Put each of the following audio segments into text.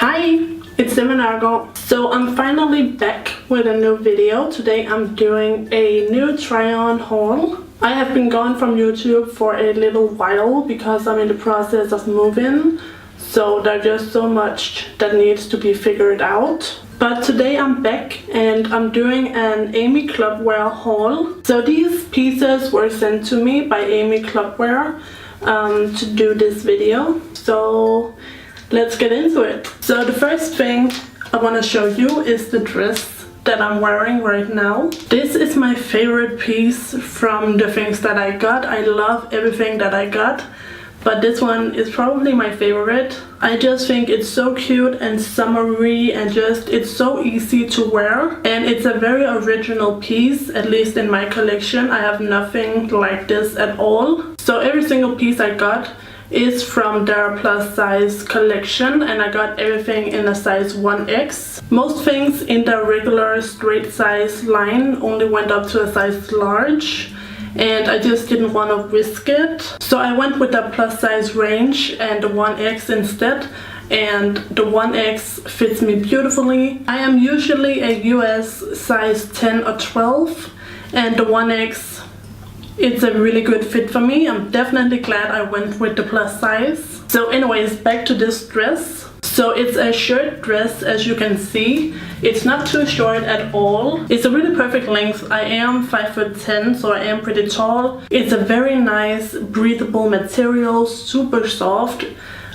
Hi, it's Nørgaard. So I'm finally back with a new video. Today I'm doing a new try-on haul. I have been gone from YouTube for a little while because I'm in the process of moving. So there's just so much that needs to be figured out. But today I'm back and I'm doing an AMIclubwear haul. So these pieces were sent to me by AMIclubwear to do this video. So let's get into it. So the first thing I want to show you is the dress that I'm wearing right now. This is my favorite piece from the things that I got. I love everything that I got, but this one is probably my favorite. I just think it's so cute and summery and just it's so easy to wear, and it's a very original piece, at least in my collection. I have nothing like this at all. So every single piece I got is from their plus size collection, and I got everything in a size 1X. Most things in the regular straight size line only went up to a size large, and I just didn't want to risk it. So I went with the plus size range and the 1X instead, and the 1X fits me beautifully. I am usually a US size 10 or 12, and the 1X, it's a really good fit for me. I'm definitely glad I went with the plus size. So anyways, back to this dress. So it's a shirt dress, as you can see. It's not too short at all. It's a really perfect length. I am 5'10", so I am pretty tall. It's a very nice breathable material, super soft.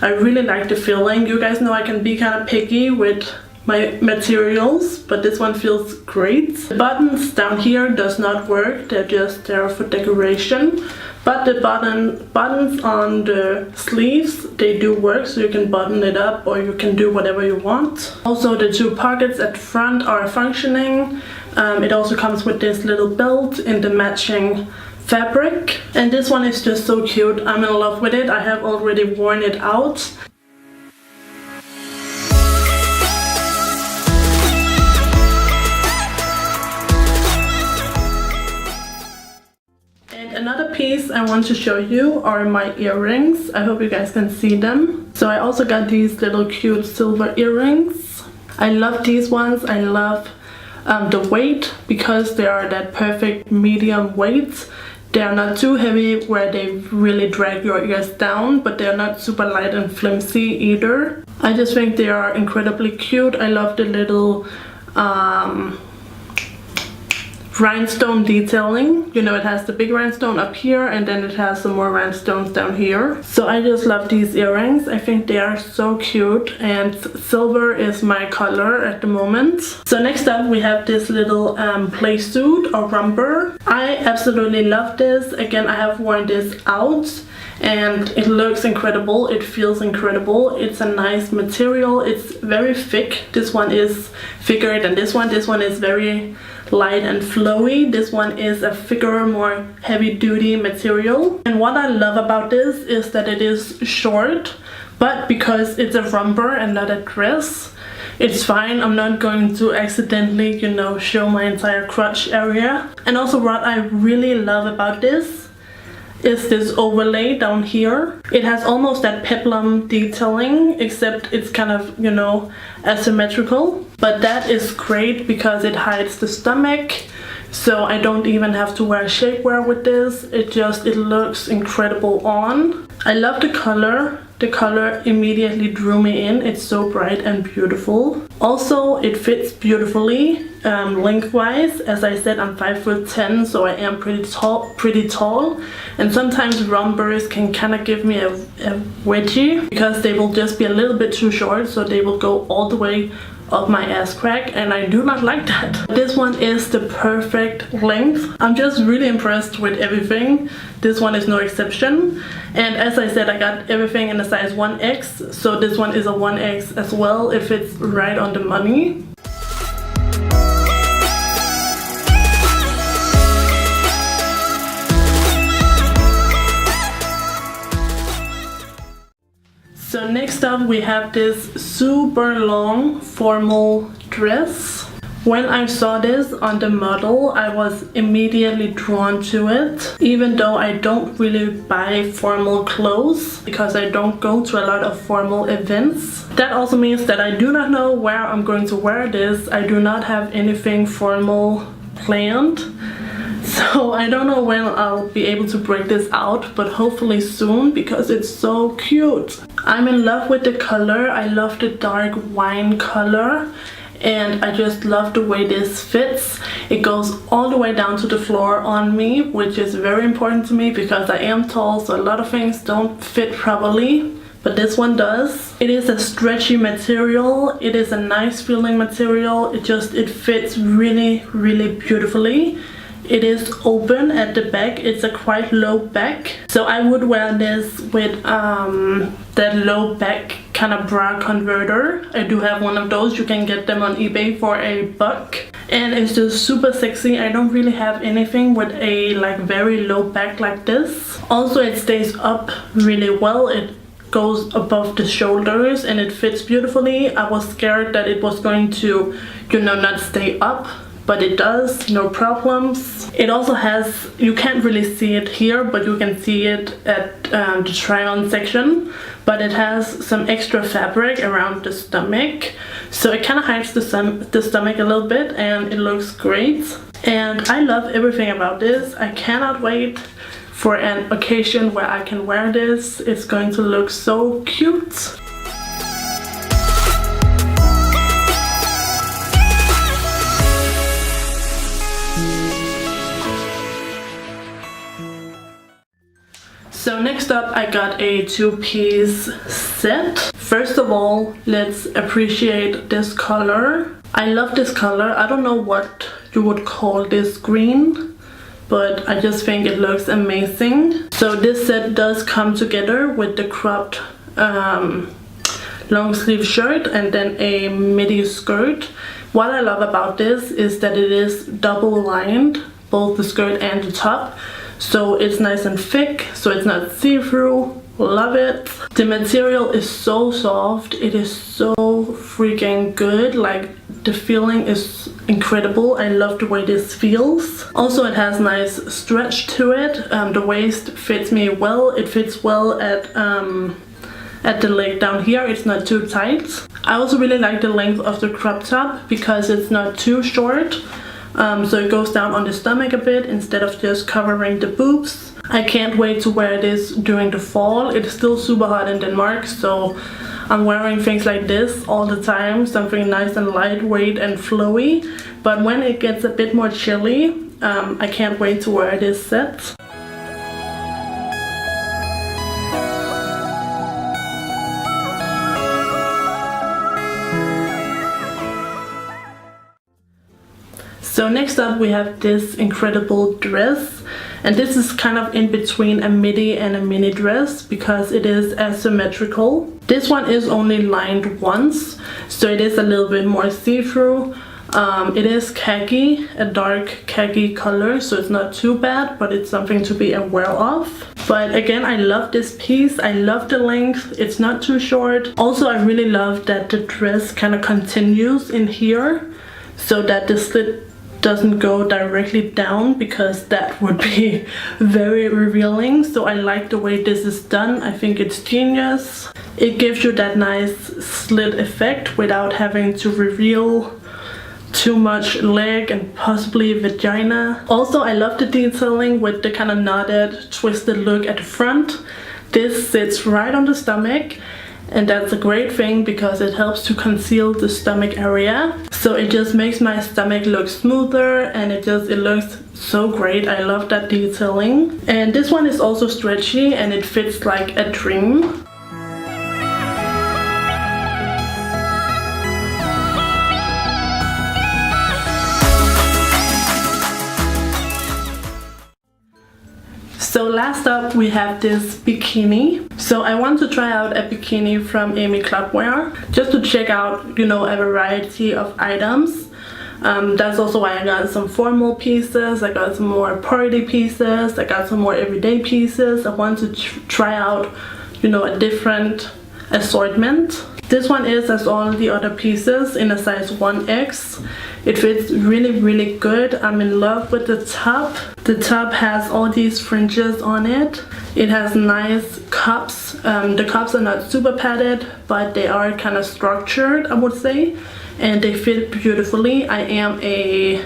I really like the feeling. You guys know I can be kind of picky with my materials, but this one feels great. The buttons down here does not work, they're just there for decoration, but the buttons on the sleeves, they do work, so you can button it up or you can do whatever you want. Also the two pockets at front are functioning. It also comes with this little belt in the matching fabric, and this one is just so cute. I'm in love with it. I have already worn it out. Another piece I want to show you are my earrings. I hope you guys can see them. So I also got these little cute silver earrings. I love these ones. I love the weight because they are that perfect medium weight. They are not too heavy where they really drag your ears down, but they are not super light and flimsy either. I just think they are incredibly cute. I love the little rhinestone detailing. You know, it has the big rhinestone up here and then it has some more rhinestones down here. So I just love these earrings. I think they are so cute, and silver is my color at the moment. So next up we have this little play suit or romper. I absolutely love this. Again, I have worn this out and it looks incredible. It feels incredible. It's a nice material. It's very thick. This one is thicker than this one. This one is very light and flowy. This one is a thicker, more heavy-duty material. And what I love about this is that it is short, but because it's a romper and not a dress, it's fine. I'm not going to accidentally, you know, show my entire crotch area. And also what I really love about this is this overlay down here. It has almost that peplum detailing, except it's kind of, you know, asymmetrical. But that is great because it hides the stomach, so I don't even have to wear shapewear with this. It looks incredible on. I love the color. The color immediately drew me in. It's so bright and beautiful. Also, it fits beautifully lengthwise. As I said, I'm 5'10", so I am pretty tall. And sometimes rompers can kind of give me a wedgie because they will just be a little bit too short, so they will go all the way up my ass crack, and I do not like that. This one is the perfect length. I'm just really impressed with everything. This one is no exception. And as I said, I got everything in a size 1X, so this one is a 1X as well. It fits right on the money. So next up we have this super long formal dress. When I saw this on the model, I was immediately drawn to it, even though I don't really buy formal clothes because I don't go to a lot of formal events. That also means that I do not know where I'm going to wear this. I do not have anything formal planned. So I don't know when I'll be able to break this out, but hopefully soon because it's so cute. I'm in love with the color. I love the dark wine color. And I just love the way this fits. It goes all the way down to the floor on me, which is very important to me because I am tall, so a lot of things don't fit properly, but this one does. It is a stretchy material. It is a nice feeling material. It fits really, really beautifully. It is open at the back. It's a quite low back, so I would wear this with that low back kind of bra converter. I do have one of those. You can get them on eBay for $1, and it's just super sexy. I don't really have anything with a like very low back like this. Also, it stays up really well. It goes above the shoulders and it fits beautifully. I was scared that it was going to, you know, not stay up, but it does, no problems. It also has, you can't really see it here, but you can see it at the try on section, but it has some extra fabric around the stomach, so it kind of hides the stomach a little bit, and it looks great. And I love everything about this. I cannot wait for an occasion where I can wear this. It's going to look so cute. So next up, I got a two-piece set. First of all, let's appreciate this color. I love this color. I don't know what you would call this green, but I just think it looks amazing. So this set does come together with the cropped long sleeve shirt and then a midi skirt. What I love about this is that it is double lined, both the skirt and the top. So it's nice and thick, so it's not see-through. Love it. The material is so soft. It is so freaking good. Like, the feeling is incredible. I love the way this feels. Also, it has nice stretch to it. The waist fits me well. It fits well at the leg down here. It's not too tight. I also really like the length of the crop top because it's not too short. So it goes down on the stomach a bit instead of just covering the boobs. I can't wait to wear this during the fall. It's still super hot in Denmark, so I'm wearing things like this all the time, something nice and lightweight and flowy. But when it gets a bit more chilly, I can't wait to wear this set. So next up we have this incredible dress, and this is kind of in between a midi and a mini dress because it is asymmetrical. This one is only lined once, so it is a little bit more see-through. It is khaki, a dark khaki color, so it's not too bad, but it's something to be aware of. But again, I love this piece. I love the length. It's not too short. Also, I really love that the dress kind of continues in here so that the slit doesn't go directly down because that would be very revealing. So I like the way this is done. I think it's genius. It gives you that nice slit effect without having to reveal too much leg and possibly vagina. Also, I love the detailing with the kind of knotted, twisted look at the front. This sits right on the stomach, and that's a great thing because it helps to conceal the stomach area. So it just makes my stomach look smoother, and it looks so great. I love that detailing. And this one is also stretchy and it fits like a dream. So last up we have this bikini. So I want to try out a bikini from AMIclubwear just to check out, you know, a variety of items. That's also why I got some formal pieces, I got some more party pieces, I got some more everyday pieces. I want to try out, you know, a different assortment. This one is, as all the other pieces, in a size 1X. It fits really good. I'm in love with the top. The top has all these fringes on it. It has nice cups. The cups are not super padded, but they are kind of structured, I would say, and they fit beautifully. I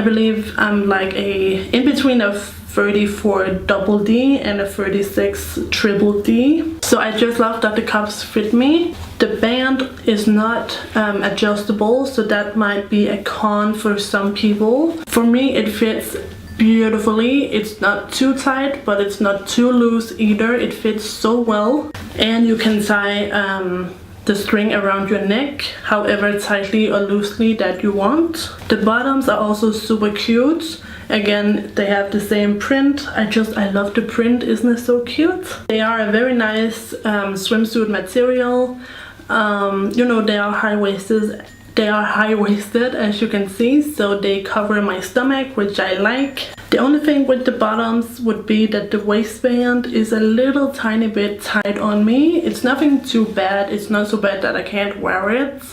believe I'm like in between a 34 double D and a 36 triple D. So I just love that the cups fit me. The band is not adjustable, so that might be a con for some people. For me, it fits beautifully. It's not too tight, but it's not too loose either. It fits so well, and you can tie the string around your neck however tightly or loosely that you want. The bottoms are also super cute. Again, they have the same print. I love the print. Isn't it so cute? They are a very nice swimsuit material. You know, they are high-waisted. They are high-waisted, as you can see, so they cover my stomach, which I like. The only thing with the bottoms would be that the waistband is a little tiny bit tight on me. It's nothing too bad. It's not so bad that I can't wear it.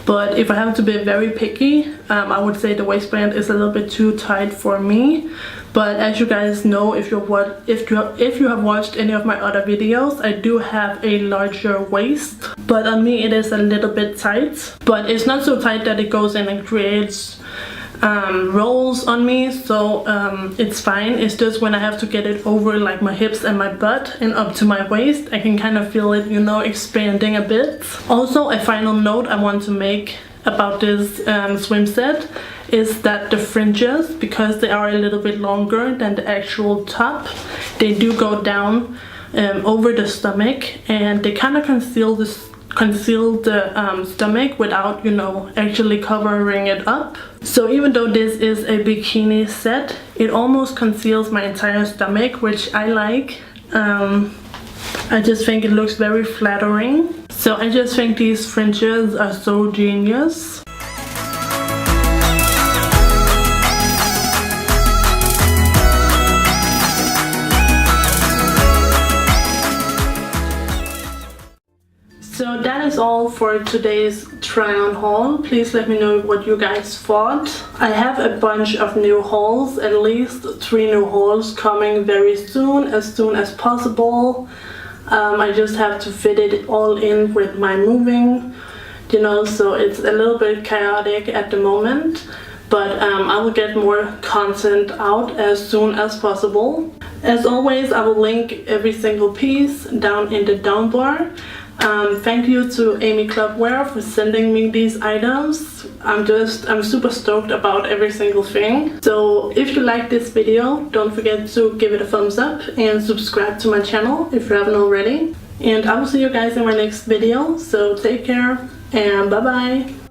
But if I have to be very picky, I would say the waistband is a little bit too tight for me. But as you guys know, if you have watched any of my other videos, I do have a larger waist. But on me it is a little bit tight. But it's not so tight that it goes in and creates rolls on me, so it's fine. It's just when I have to get it over like my hips and my butt and up to my waist, I can kind of feel it, you know, expanding a bit. Also, a final note I want to make about this swim set is that the fringes, because they are a little bit longer than the actual top, they do go down over the stomach, and they kind of conceal the stomach without, you know, actually covering it up. So even though this is a bikini set, it almost conceals my entire stomach, which I like. I just think it looks very flattering. So I just think these fringes are so genius. So that is all for today's try on haul. Please let me know what you guys thought. I have a bunch of new hauls, at least 3 new hauls coming very soon as possible. I just have to fit it all in with my moving, you know, so it's a little bit chaotic at the moment. But I will get more content out as soon as possible. As always, I will link every single piece down in the down bar. Thank you to AMIclubwear for sending me these items. I'm super stoked about every single thing. So if you like this video, don't forget to give it a thumbs up and subscribe to my channel if you haven't already. And I will see you guys in my next video. So take care and bye bye.